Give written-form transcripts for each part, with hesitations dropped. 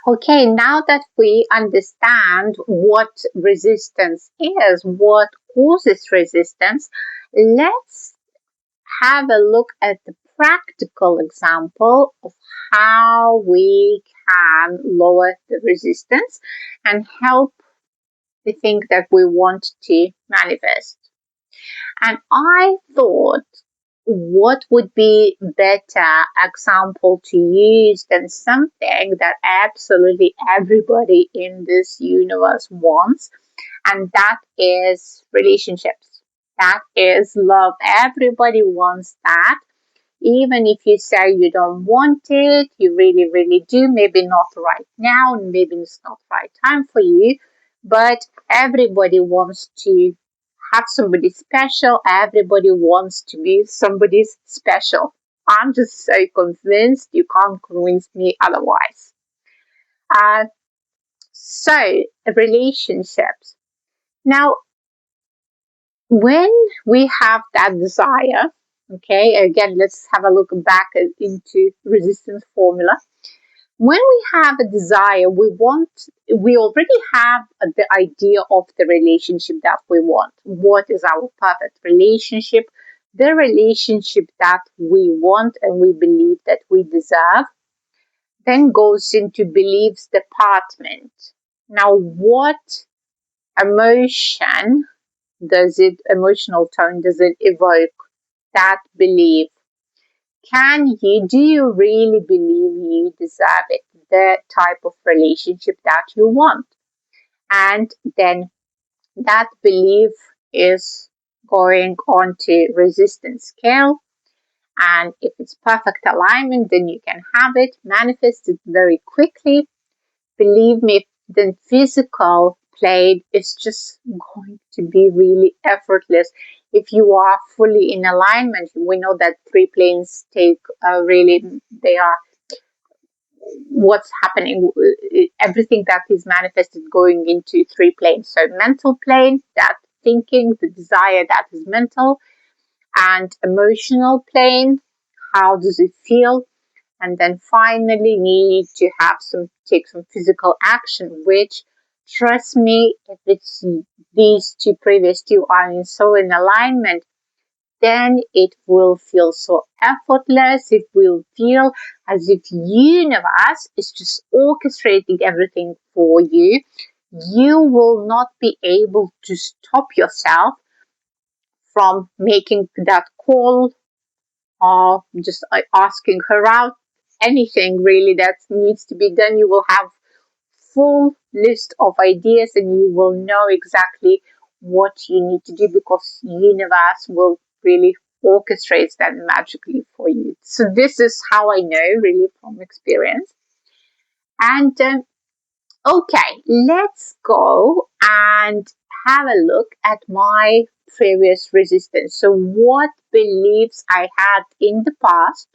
Okay, now that we understand what resistance is, what causes resistance, let's have a look at the practical example of how we can lower the resistance and help the thing that we want to manifest. And I thought, what would be better example to use than something that absolutely everybody in this universe wants, and that is relationships. That is love. Everybody wants that. Even if you say you don't want it, you really, really do. Maybe not right now, maybe it's not the right time for you, but everybody wants to have somebody special. Everybody wants to be somebody's special. I'm just so convinced. You can't convince me otherwise. Uh, so, relationships. Now, when we have that desire, okay, again, let's have a look back into resistance formula. When we have a desire, we already have the idea of the relationship that we want. What is our perfect relationship? The relationship that we want and we believe that we deserve. Then goes into beliefs department. Now, what emotion emotional tone does it evoke that belief? Do you really believe you deserve it? The type of relationship that you want. And then that belief is going on to resistance scale. And if it's perfect alignment, then you can have it, manifest it very quickly. Believe me, the physical plane is just going to be really effortless if you are fully in alignment. We know that three planes they are what's happening, everything that is manifested going into three planes. So mental plane, that thinking, the desire, that is mental, and emotional plane, how does it feel? And then finally need to take some physical action, which, trust me, if it's these two previous two are so in alignment, then it will feel so effortless. It will feel as if universe is just orchestrating everything for you. You will not be able to stop yourself from making that call or just asking her out. Anything really that needs to be done, you will have full list of ideas and you will know exactly what you need to do because universe will really orchestrate that magically for you. So this is how I know really from experience. And okay, let's go and have a look at my previous resistance. So what beliefs I had in the past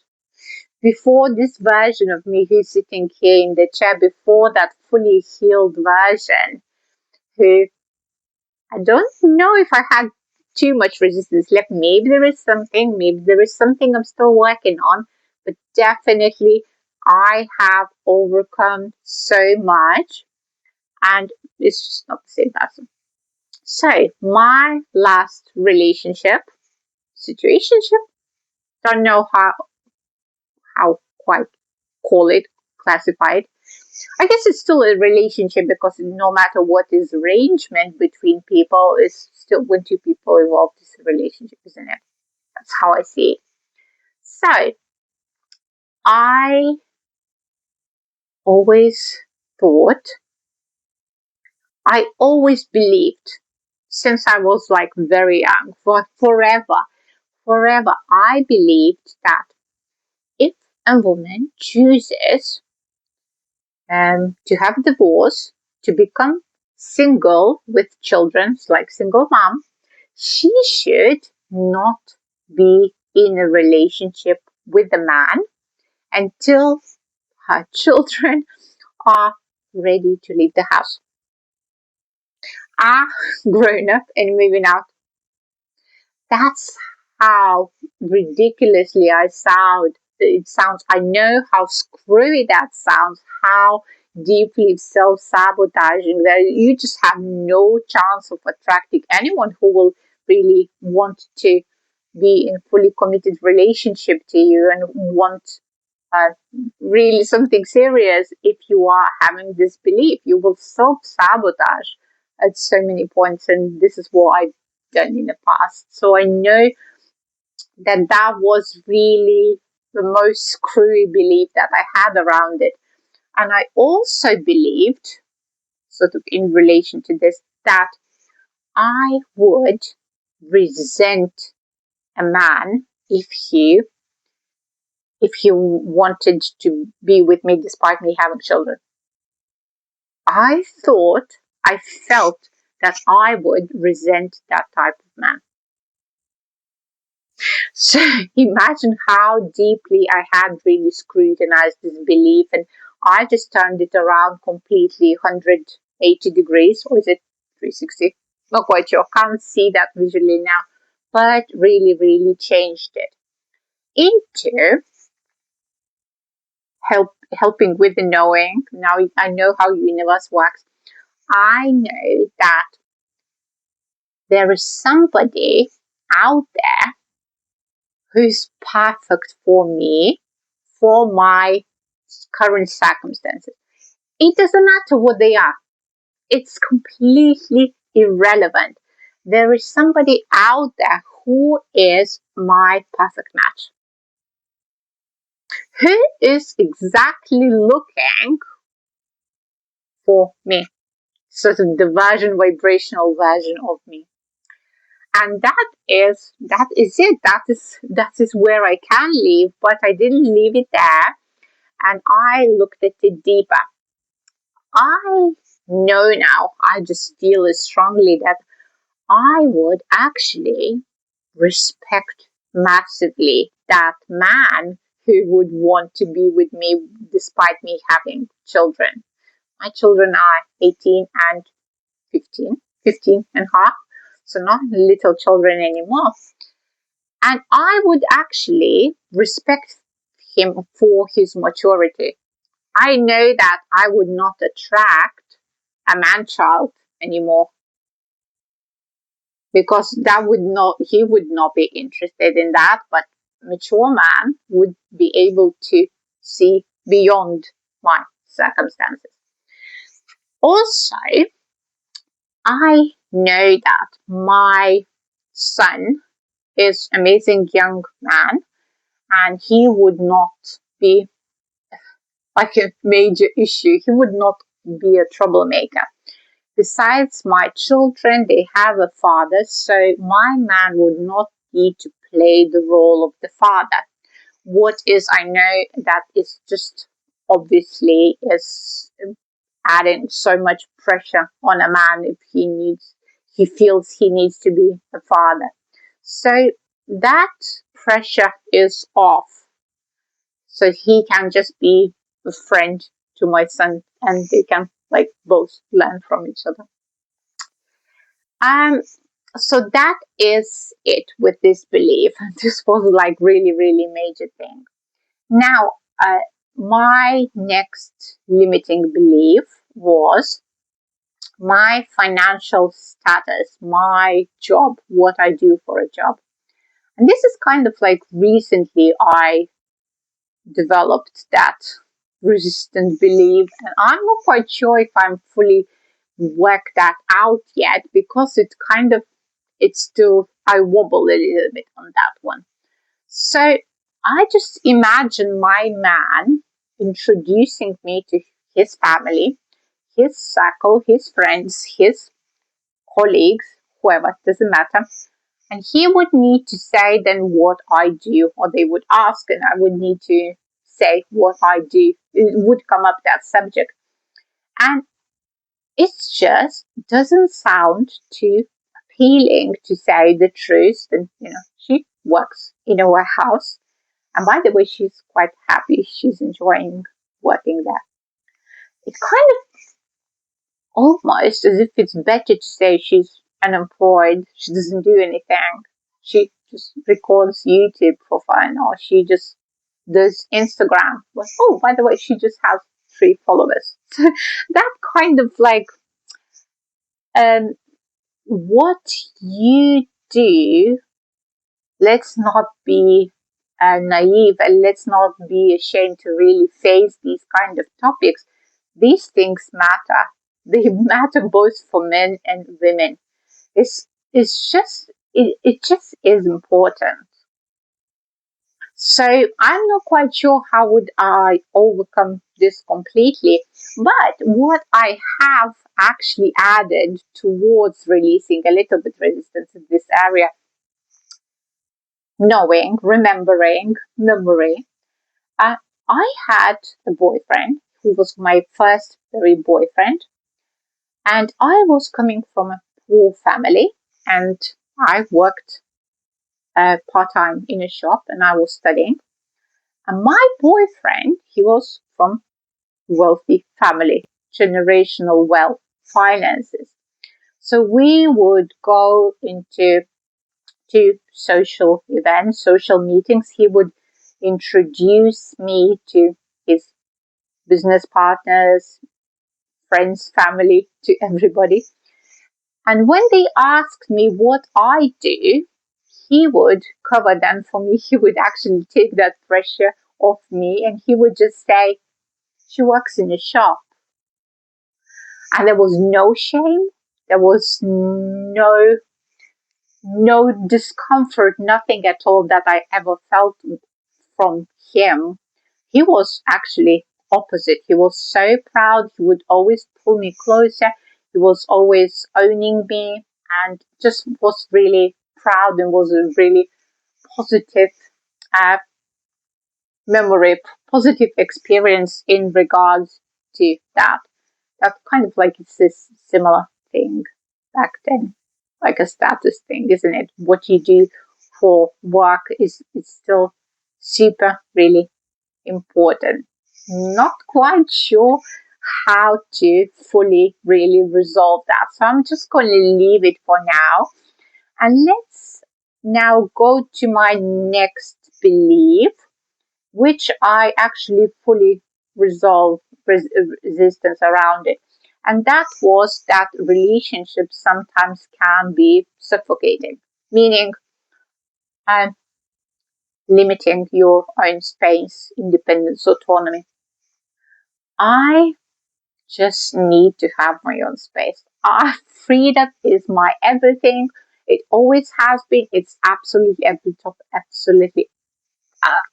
before this version of me who's sitting here in the chair, before that fully healed version, who I don't know if I had too much resistance left. Maybe there is something I'm still working on, but definitely I have overcome so much and it's just not the same person. So, my last relationship, situationship, don't know how quite call it, classified. I guess it's still a relationship because no matter what is arrangement between people, it's still when two people involved, it's a relationship, isn't it? That's how I see it. So I always thought, I always believed since I was like very young, for forever, I believed that if a woman chooses to have divorce, to become single with children, like single mom, she should not be in a relationship with a man until her children are ready to leave the house, are grown up and moving out. That's how ridiculously I sound it sounds. I know how screwy that sounds, how deeply self-sabotaging that you just have no chance of attracting anyone who will really want to be in fully committed relationship to you and want uh, really something serious. If you are having this belief, you will self-sabotage at so many points, and this is what I've done in the past. So I know that that was really the most screwy belief that I had around it. And I also believed, sort of in relation to this, that I would resent a man if he wanted to be with me despite me having children. I thought, I felt that I would resent that type of man. So imagine how deeply I had really scrutinized this belief, and I just turned it around completely 180 degrees, or is it 360? Not quite sure. Can't see that visually now, but really, really changed it into helping with the knowing. Now I know how universe works. I know that there is somebody out there who's perfect for me, for my current circumstances. It doesn't matter what they are, it's completely irrelevant. There is somebody out there who is my perfect match, who is exactly looking for me, sort of the vibrational version of me. And that is it. That is where I can live, but I didn't leave it there, and I looked at it deeper. I know now, I just feel it strongly that I would actually respect massively that man who would want to be with me despite me having children. My children are 18 and 15, 15 and a half, so not little children anymore. And I would actually respect him for his maturity. I know that I would not attract a man child anymore because he would not be interested in that, but mature man would be able to see beyond my circumstances. Also, I know that my son is an amazing young man and he would not be like a major issue. He would not be a troublemaker. Besides my children, they have a father, so my man would not need to play the role of the father. What is, I know that is just obviously is adding so much pressure on a man if he feels he needs to be a father. So that pressure is off. So he can just be a friend to my son and they can like both learn from each other. Um, so that is it with this belief. This was like really, really major thing. Now, my next limiting belief was my financial status, my job, what I do for a job. And this is kind of like recently I developed that resistant belief. And I'm not quite sure if I'm fully worked that out yet because it's still, I wobble a little bit on that one. So I just imagine my man introducing me to his family, his circle, his friends, his colleagues, whoever, doesn't matter. And he would need to say then what I do, or they would ask, and I would need to say what I do. It would come up that subject. And it just doesn't sound too appealing to say the truth. And, she works in a warehouse. And by the way, she's quite happy. She's enjoying working there. It's kind of almost as if it's better to say she's unemployed, she doesn't do anything. She just records YouTube for fun, or she just this Instagram was, oh, by the way, she just has 3 followers. So that kind of like, um, what you do, let's not be naive, and let's not be ashamed to really face these kind of topics. These things matter. They matter both for men and women. It just is important. So I'm not quite sure how would I overcome this completely, but what I have actually added towards releasing a little bit resistance in this area, knowing, remembering, memory. Uh, I had a boyfriend who was my first very boyfriend, and I was coming from a poor family, and I worked part time in a shop, and I was studying. And my boyfriend, he was from wealthy family, generational wealth, finances. So we would go into social events, social meetings. He would introduce me to his business partners, friends, family, to everybody. And when they asked me what I do, he would cover them for me. He would actually take that pressure off me, and he would just say, she works in a shop. And there was no shame. There was no discomfort, nothing at all that I ever felt from him. He was actually opposite. He was so proud. He would always pull me closer. He was always owning me and just was really proud, and was a really positive uh, memory, positive experience in regards to that. That's kind of like it's this similar thing back then, like a status thing, isn't it? What you do for work is still super really important. Not quite sure how to fully really resolve that. So I'm just going to leave it for now. And let's now go to my next belief, which I actually fully resolved resistance around it. And that was that relationships sometimes can be suffocating, meaning um, limiting your own space, independence, autonomy. I just need to have my own space. Freedom is my everything. It always has been. It's absolutely at the top. Absolutely.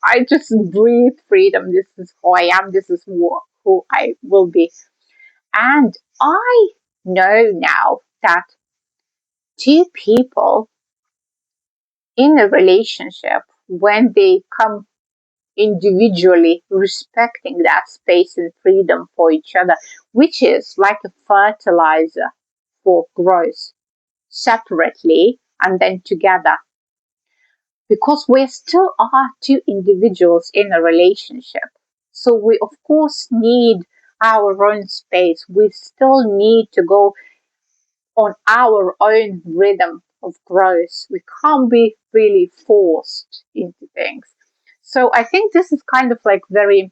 I just breathe freedom. This is who I am. This is who I will be. And I know now that two people in a relationship, when they come individually respecting that space and freedom for each other, which is like a fertilizer for growth, separately and then together. Because we still are two individuals in a relationship. So we, of course, need our own space. We still need to go on our own rhythm of growth. We can't be really forced into things. So I think this is kind of like very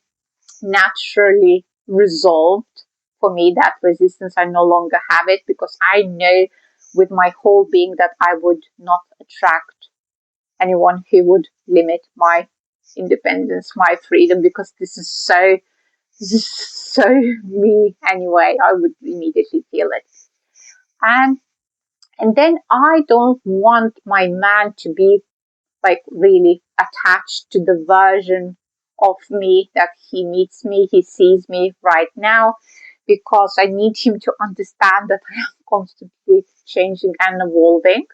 naturally resolved for me, that resistance. I no longer have it because I know with my whole being that I would not attract anyone who would limit my independence, my freedom, because this is so me anyway. I would immediately feel it. And and then I don't want my man to be like really attached to the version of me that he meets me, he sees me right now, because I need him to understand that I am constantly changing and evolving.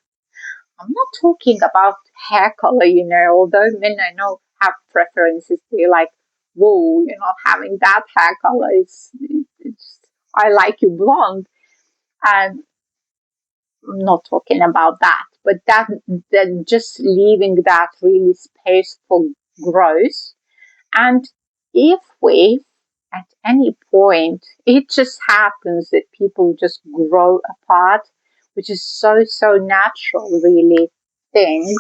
I'm not talking about hair color, although men I know have preferences. They're like, whoa, you're not having that hair color. It's I like you blonde. And I'm not talking about that. But that just leaving that really space for growth. And if we, at any point, it just happens that people just grow apart, which is so natural, really, thing,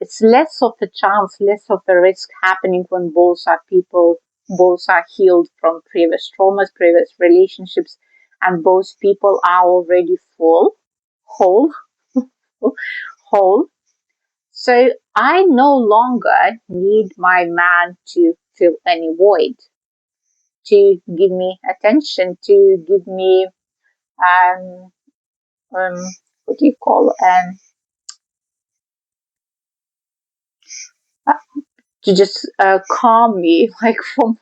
it's less of a chance, less of a risk happening when both are healed from previous traumas, previous relationships, and both people are already whole, whole. So I no longer need my man to fill any void, to give me attention, to give me um, um what do you call to just calm me, like from,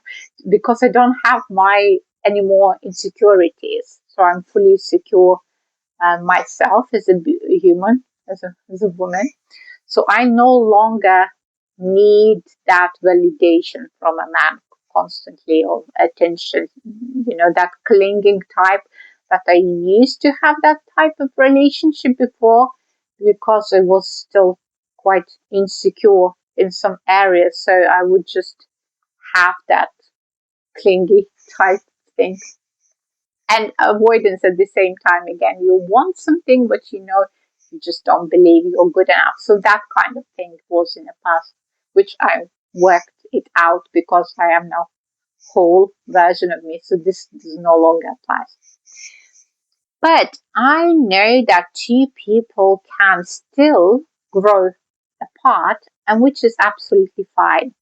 because I don't have my any more insecurities, so I'm fully secure myself as a human, as a woman. So I no longer need that validation from a man constantly, or attention, that clinging type, that I used to have that type of relationship before, because I was still quite insecure in some areas. So I would just have that clingy type thing. And avoidance at the same time. Again, you want something, but you just don't believe you're good enough. So that kind of thing was in the past, which I worked it out because I am now whole version of me. So this no longer applies. But I know that two people can still grow apart, and which is absolutely fine.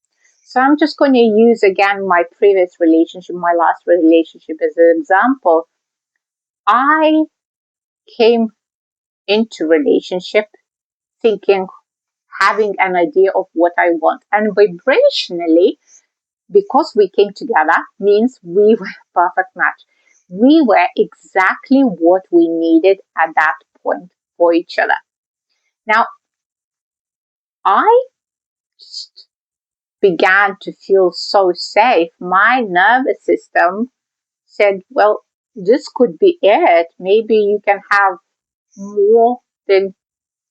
So I'm just going to use again my previous relationship, my last relationship, as an example. I came into relationship thinking, having an idea of what I want, and vibrationally, because we came together, means we were a perfect match. We were exactly what we needed at that point for each other. Now, I just began to feel so safe. My nervous system said, well, this could be it. Maybe you can have more than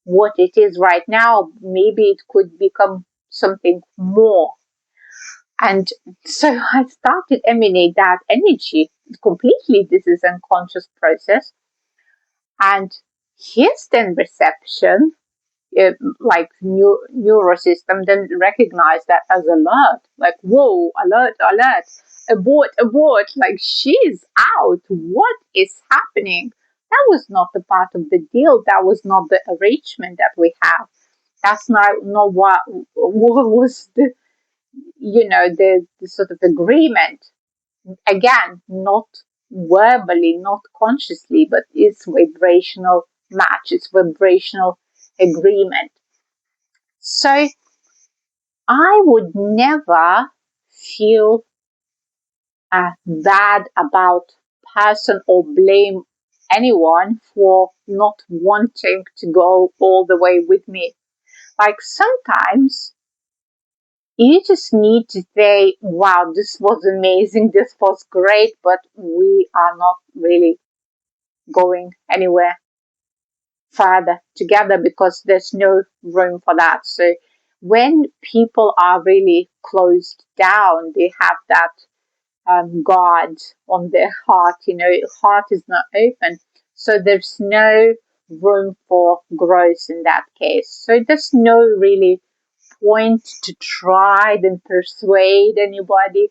what it is right now. Maybe it could become something more. And so I started emanate that energy completely. This is unconscious process. And his then reception, like neurosystem, then recognize that as alert, like, whoa, alert, alert, abort, abort, like she's out. What is happening? That was not the part of the deal. That was not the arrangement that we have. That's not what was the sort of agreement. Again, not verbally, not consciously, but it's vibrational match, it's vibrational agreement. So I would never feel bad about person or blame anyone for not wanting to go all the way with me. Like sometimes you just need to say, wow, this was amazing, this was great, but we are not really going anywhere further together because there's no room for that. So when people are really closed down, they have that guard on their heart, heart is not open. So there's no room for growth in that case. So there's no really point to try and persuade anybody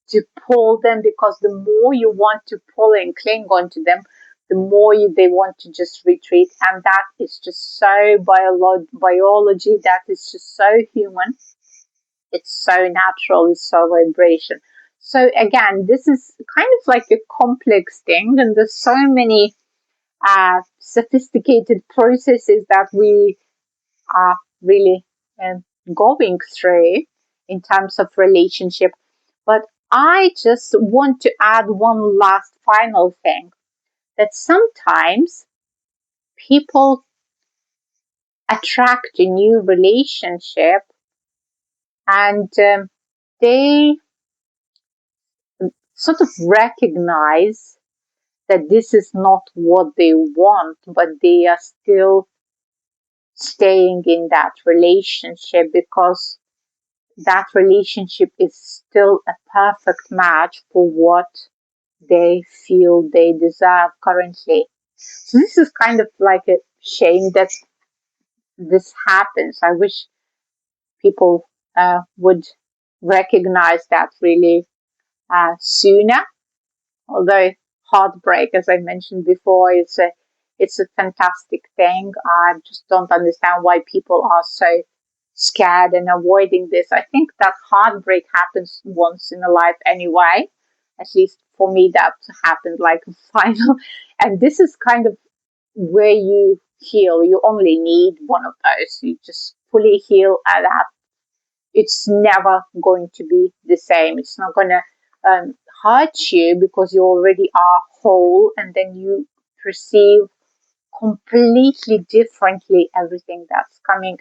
to pull them, because the more you want to pull and cling onto them, the more they want to just retreat. And that is just so biology, that is just so human. It's so natural, it's so vibration. So again, this is kind of like a complex thing, and there's so many sophisticated processes that we are really going through in terms of relationship. But I just want to add one last final thing, that sometimes people attract a new relationship, and they sort of recognize that this is not what they want, but they are still staying in that relationship because that relationship is still a perfect match for what they feel they deserve currently. So this is kind of like a shame that this happens. I wish people would recognize that really sooner. Although heartbreak, as I mentioned before, it's a fantastic thing. I just don't understand why people are so scared and avoiding this. I think that heartbreak happens once in a life anyway. At least for me, that happened like a final. And this is kind of where you heal. You only need one of those. You just fully heal at that. It's never going to be the same. It's not going to hurt you because you already are whole, and then you perceive completely differently everything that's coming.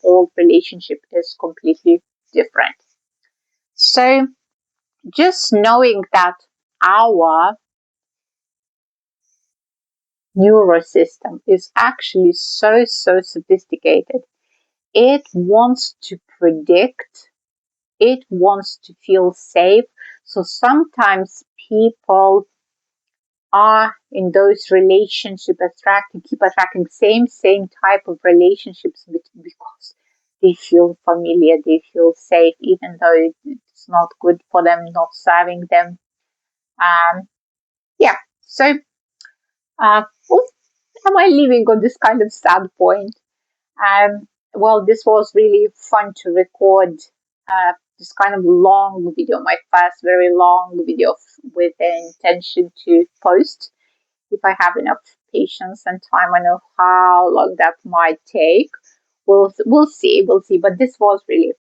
Old relationship is completely different. So just knowing that our neurosystem is actually so sophisticated, it wants to predict, it wants to feel safe. So sometimes people are in those relationships keep attracting same type of relationships because they feel familiar, they feel safe, even though it's not good for them, not serving them. Um, yeah. So, what am I leaving on this kind of sad point? Well, this was really fun to record this kind of long video, my first very long video with the intention to post if I have enough patience and time. I know how long that might take. We'll see. But this was really